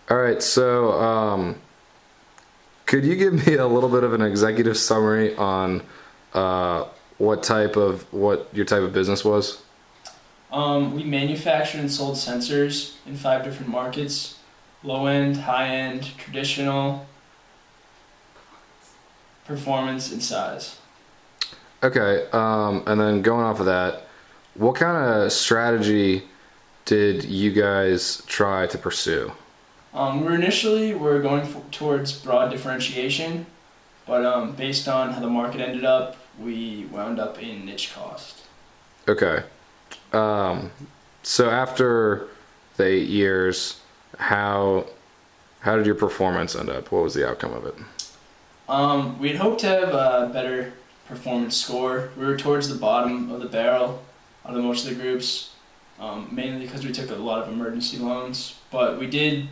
All right, so could you give me a little bit of an executive summary on uh, what your type of business was? We manufactured and sold sensors in 5 different markets: low end, high end, traditional, performance, and size. Okay, and then going off of that, what kind of strategy did you guys try to pursue? We're going towards broad differentiation, but based on how the market ended up, we wound up in niche cost. Okay, um, so after the 8 years, how how did your performance end up? What was the outcome of it? We'd hoped to have a better performance score. We were towards the bottom of the barrel out of most of the groups, mainly because we took a lot of emergency loans. But we did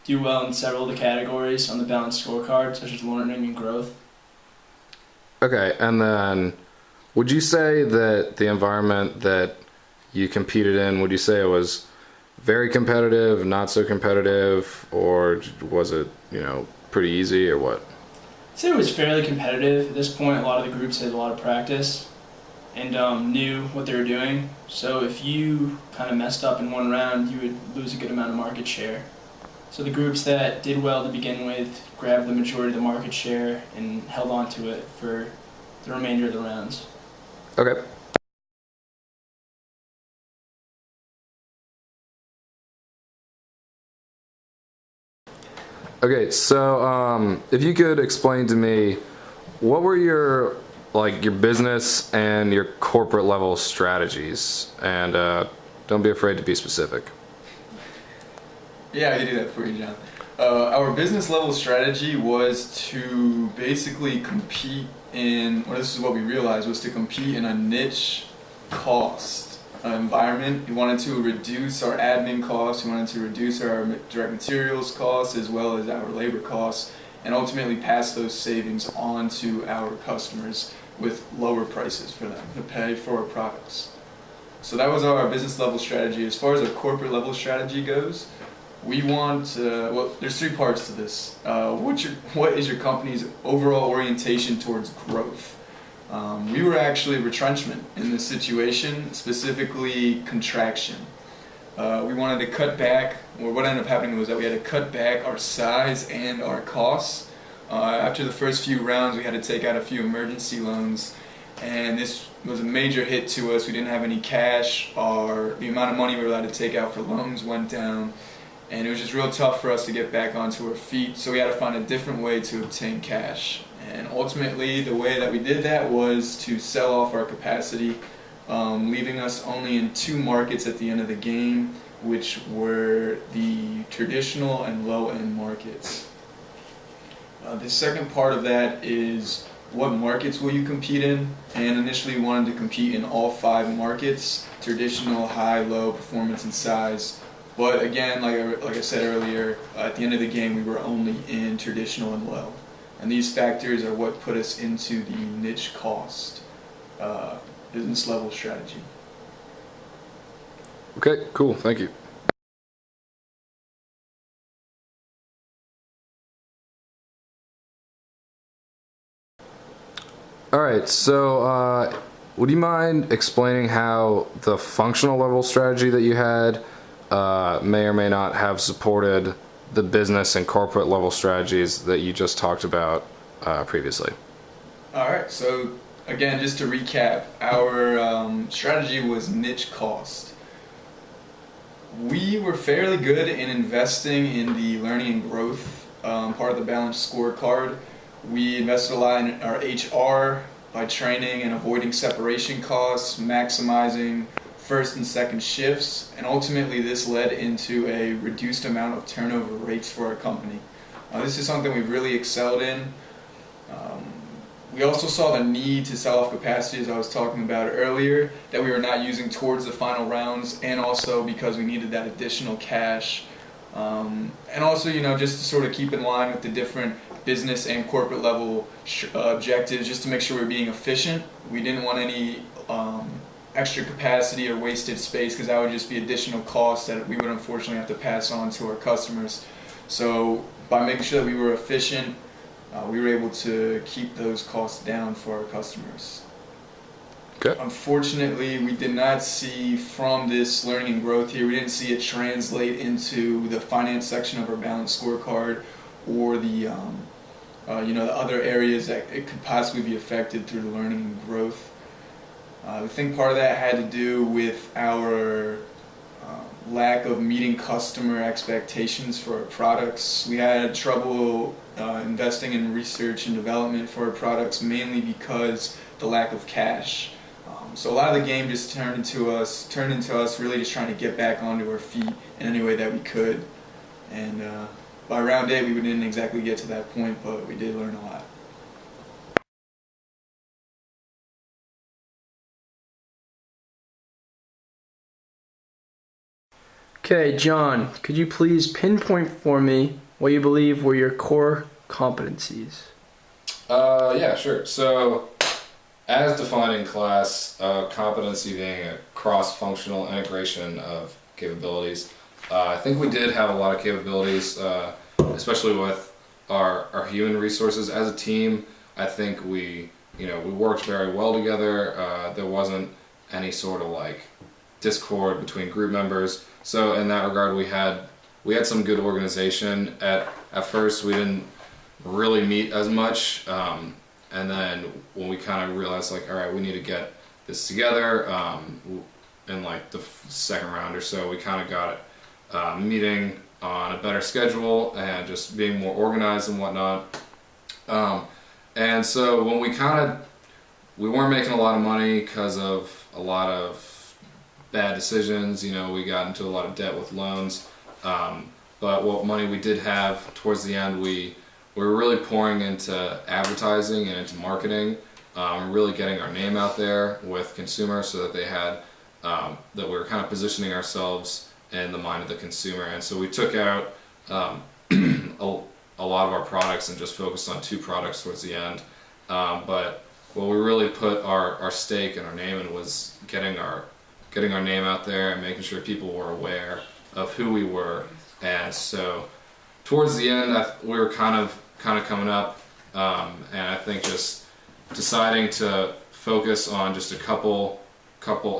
do well in several of the categories on the balanced scorecard, such as learning and growth. Okay, and then would you say that the environment that you competed in, would you say it was very competitive, not so competitive, or was it, pretty easy or what? I'd say it was fairly competitive. At this point, a lot of the groups had a lot of practice and knew what they were doing. So if you kind of messed up in one round, you would lose a good amount of market share. So the groups that did well to begin with grabbed the majority of the market share and held on to it for the remainder of the rounds. Okay. Okay, so if you could explain to me what were your business and your corporate level strategies, and don't be afraid to be specific. Yeah, I can do that for you, John. Our business level strategy was to basically compete or this is what we realized, was to compete in a niche cost environment. We wanted to reduce our admin costs, we wanted to reduce our direct materials costs as well as our labor costs, and ultimately pass those savings on to our customers with lower prices for them to pay for our products. So that was our business level strategy. As far as our corporate level strategy goes, we want, well, there's three parts to this. What is your company's overall orientation towards growth? We were actually retrenchment in this situation, specifically contraction. We wanted to cut back, or what ended up happening was that we had to cut back our size and our costs. After the first few rounds, we had to take out a few emergency loans, and this was a major hit to us. We didn't have any cash. The amount of money we were allowed to take out for loans went down, and it was just real tough for us to get back onto our feet, so we had to find a different way to obtain cash. And ultimately, the way that we did that was to sell off our capacity, leaving us only in two markets at the end of the game, which were the traditional and low-end markets. The second part of that is what markets will you compete in? And initially we wanted to compete in all 5 markets: traditional, high, low, performance, and size. But again, like I said earlier, at the end of the game we were only in traditional and low. And these factors are what put us into the niche cost business level strategy. Okay, cool. Thank you. All right, so would you mind explaining how the functional level strategy that you had may or may not have supported the business and corporate level strategies that you just talked about previously? Alright, so again, just to recap, our strategy was niche cost. We were fairly good in investing in the learning and growth part of the balanced scorecard. We invested a lot in our HR by training and avoiding separation costs, maximizing first and second shifts, and ultimately this led into a reduced amount of turnover rates for our company. This is something we've really excelled in. We also saw the need to sell off capacity, as I was talking about earlier, that we were not using towards the final rounds, and also because we needed that additional cash. And also, just to sort of keep in line with the different business and corporate level objectives, just to make sure we're being efficient. We didn't want any extra capacity or wasted space, because that would just be additional costs that we would unfortunately have to pass on to our customers. So by making sure that we were efficient, we were able to keep those costs down for our customers. Okay. Unfortunately, we did not see from this learning and growth here, we didn't see it translate into the finance section of our balance scorecard or the the other areas that it could possibly be affected through the learning and growth. I think part of that had to do with our lack of meeting customer expectations for our products. We had trouble investing in research and development for our products, mainly because the lack of cash. So a lot of the game just turned into us really just trying to get back onto our feet in any way that we could. And by round 8, we didn't exactly get to that point, but we did learn a lot. Okay, John, could you please pinpoint for me what you believe were your core competencies? Yeah, sure. So, as defined in class, competency being a cross-functional integration of capabilities. I think we did have a lot of capabilities, especially with our human resources as a team. I think we worked very well together. There wasn't any sort of like discord between group members. So in that regard, we had some good organization. At first, we didn't really meet as much, and then when we kind of realized, like, all right, we need to get this together, in like the second round or so, we kind of got meeting on a better schedule and just being more organized and whatnot. And so when we weren't making a lot of money because of a lot of bad decisions. We got into a lot of debt with loans. But what money we did have towards the end, we were really pouring into advertising and into marketing, really getting our name out there with consumers so that they had, that we were kind of positioning ourselves in the mind of the consumer. And so we took out a lot of our products and just focused on 2 products towards the end. But what we really put our stake and our name in was getting our name out there and making sure people were aware of who we were. And so towards the end, we were kind of coming up, and I think just deciding to focus on just a couple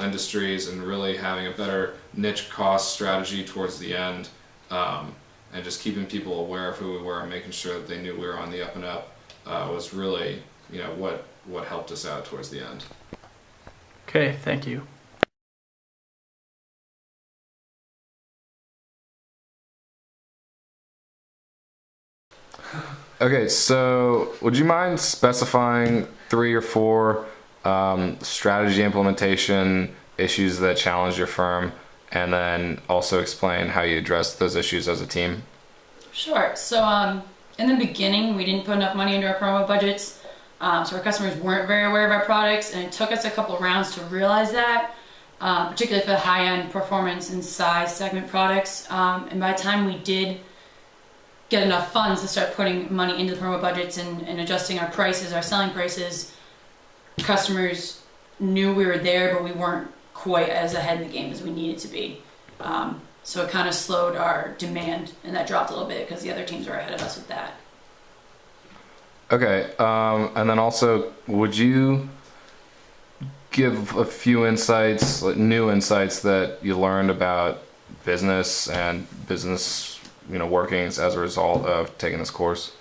industries and really having a better niche cost strategy towards the end, and just keeping people aware of who we were and making sure that they knew we were on the up and up, was really what helped us out towards the end. Okay, thank you. Okay, so would you mind specifying 3 or 4 strategy implementation issues that challenged your firm, and then also explain how you addressed those issues as a team? Sure. So in the beginning, we didn't put enough money into our promo budgets, so our customers weren't very aware of our products, and it took us a couple rounds to realize that, particularly for the high-end performance and size segment products. And by the time we did get enough funds to start putting money into the promo budgets and adjusting our prices, our selling prices, customers knew we were there, but we weren't quite as ahead in the game as we needed to be. So it kind of slowed our demand, and that dropped a little bit because the other teams were ahead of us with that. Okay, and then also, would you give a few insights, like new insights that you learned about business and business workings as a result of taking this course?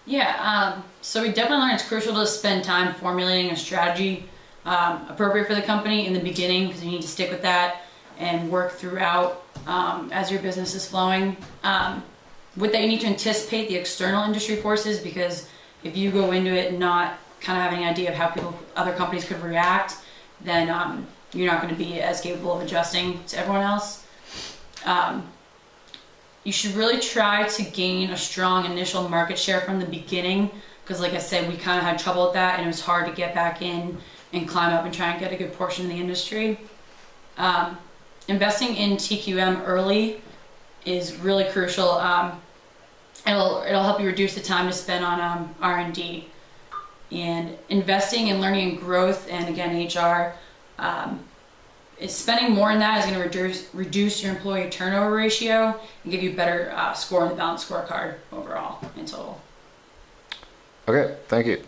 Yeah, so we definitely learned it's crucial to spend time formulating a strategy appropriate for the company in the beginning, because you need to stick with that and work throughout as your business is flowing. With that, you need to anticipate the external industry forces, because if you go into it not kind of having an idea of how other companies could react, then you're not going to be as capable of adjusting to everyone else. You should really try to gain a strong initial market share from the beginning, because like I said, we kind of had trouble with that, and it was hard to get back in and climb up and try and get a good portion of the industry. Investing in TQM early is really crucial. It'll help you reduce the time to spend on R&D. And investing in learning and growth, and again HR, spending more in that is going to reduce your employee turnover ratio and give you a better score on the balanced scorecard overall in total. Okay, thank you.